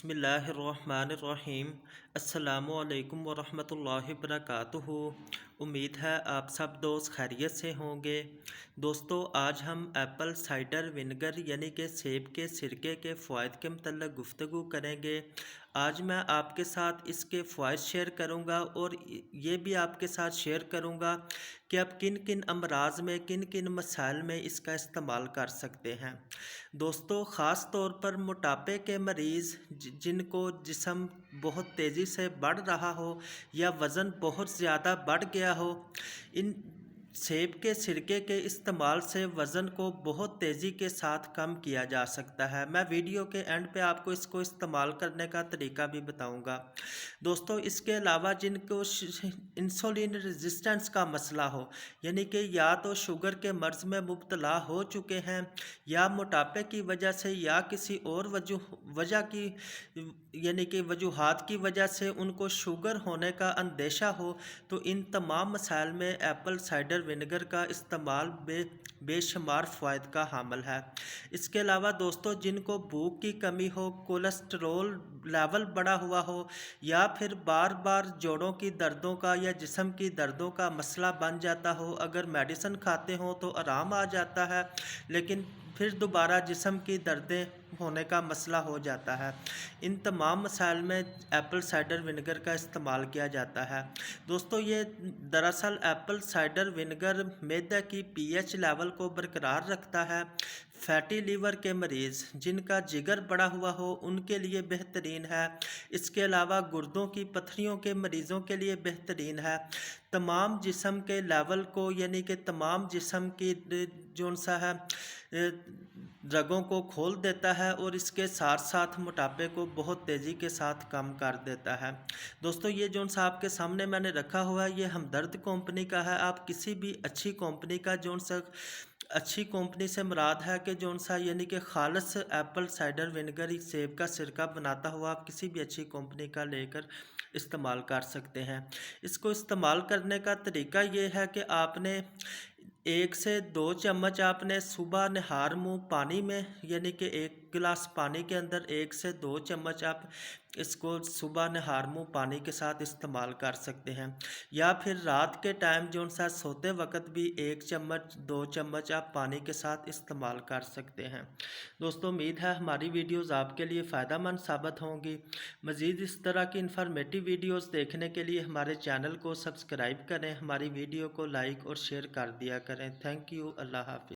बिस्मिल्लाहिर्रहमानिर्रहीम। अस्सलामुअलैकुम वरहमतुल्लाहि वबरकातुहू। उम्मीद है आप सब दोस्त खैरियत से होंगे। दोस्तों, आज हम एप्पल साइडर विनेगर यानी कि सेब के सिरके के फ़वाइद के मतलब गुफ्तगू करेंगे। आज मैं आपके साथ इसके फ़वाइद शेयर करूंगा और ये भी आपके साथ शेयर करूंगा कि आप किन किन अमराज में किन किन मसाइल में इसका इस्तेमाल कर सकते हैं। दोस्तों, ख़ास तौर पर मोटापे के मरीज़ जिनको जिस्म बहुत तेज़ी से बढ़ रहा हो या वज़न बहुत ज़्यादा बढ़ गया हो, इन सेब के सिरके के इस्तेमाल से वज़न को बहुत तेज़ी के साथ कम किया जा सकता है। मैं वीडियो के एंड पे आपको इसको इस्तेमाल करने का तरीका भी बताऊंगा। दोस्तों, इसके अलावा जिनको इंसुलिन रेजिस्टेंस का मसला हो, यानी कि या तो शुगर के मर्ज़ में मुब्तला हो चुके हैं या मोटापे की वजह से या किसी और वजह की यानी कि वजूहात की वजह से उनको शुगर होने का अंदेशा हो, तो इन तमाम मसाइल में एप्पल साइडर विनेगर का इस्तेमाल बेशुमार फ़वाइद का हामिल है। इसके अलावा दोस्तों, जिनको भूख की कमी हो, कोलेस्ट्रॉल लेवल बढ़ा हुआ हो या फिर बार बार जोड़ों की दर्दों का या जिस्म की दर्दों का मसला बन जाता हो, अगर मेडिसिन खाते हो तो आराम आ जाता है लेकिन फिर दोबारा जिस्म की दर्दें होने का मसला हो जाता है, इन तमाम मसाइल में एप्पल साइडर विनेगर का इस्तेमाल किया जाता है। दोस्तों, ये दरअसल एप्पल साइडर विनेगर मैदे की पीएच लेवल को बरकरार रखता है। फैटी लीवर के मरीज़ जिनका जिगर बढ़ा हुआ हो उनके लिए बेहतरीन है। इसके अलावा गुर्दों की पथरियों के मरीज़ों के लिए बेहतरीन है। तमाम जिस्म के लेवल को यानी कि तमाम जिस्म की जो सा है रगों को खोल देता है और इसके साथ साथ मोटापे को बहुत तेज़ी के साथ कम कर देता है। दोस्तों, ये जो सा आपके सामने मैंने रखा हुआ है, ये हमदर्द कंपनी का है। आप किसी भी अच्छी कंपनी का जो सा अच्छी कंपनी से मुराद है कि जो सा यानी कि खालिस एप्पल साइडर विनेगर सेब का सिरका बनाता हुआ आप किसी भी अच्छी कंपनी का लेकर इस्तेमाल कर सकते हैं। इसको इस्तेमाल करने का तरीका ये है कि आपने 1 से 2 चम्मच आपने सुबह नहार मुँह पानी में यानी कि 1 गिलास पानी के अंदर 1 से 2 चम्मच आप इसको सुबह नहार मुँह पानी के साथ इस्तेमाल कर सकते हैं, या फिर रात के टाइम जो सा सोते वक्त भी 1 चम्मच 2 चम्मच आप पानी के साथ इस्तेमाल कर सकते हैं। दोस्तों, उम्मीद है हमारी वीडियोस आपके लिए फ़ायदेमंद साबित होंगी। मज़ीद इस तरह की इन्फॉर्मेटिव वीडियोस देखने के लिए हमारे चैनल को सब्सक्राइब करें, हमारी वीडियो को लाइक और शेयर कर दिया करें। Thank you. अल्लाह हाफ़िज़।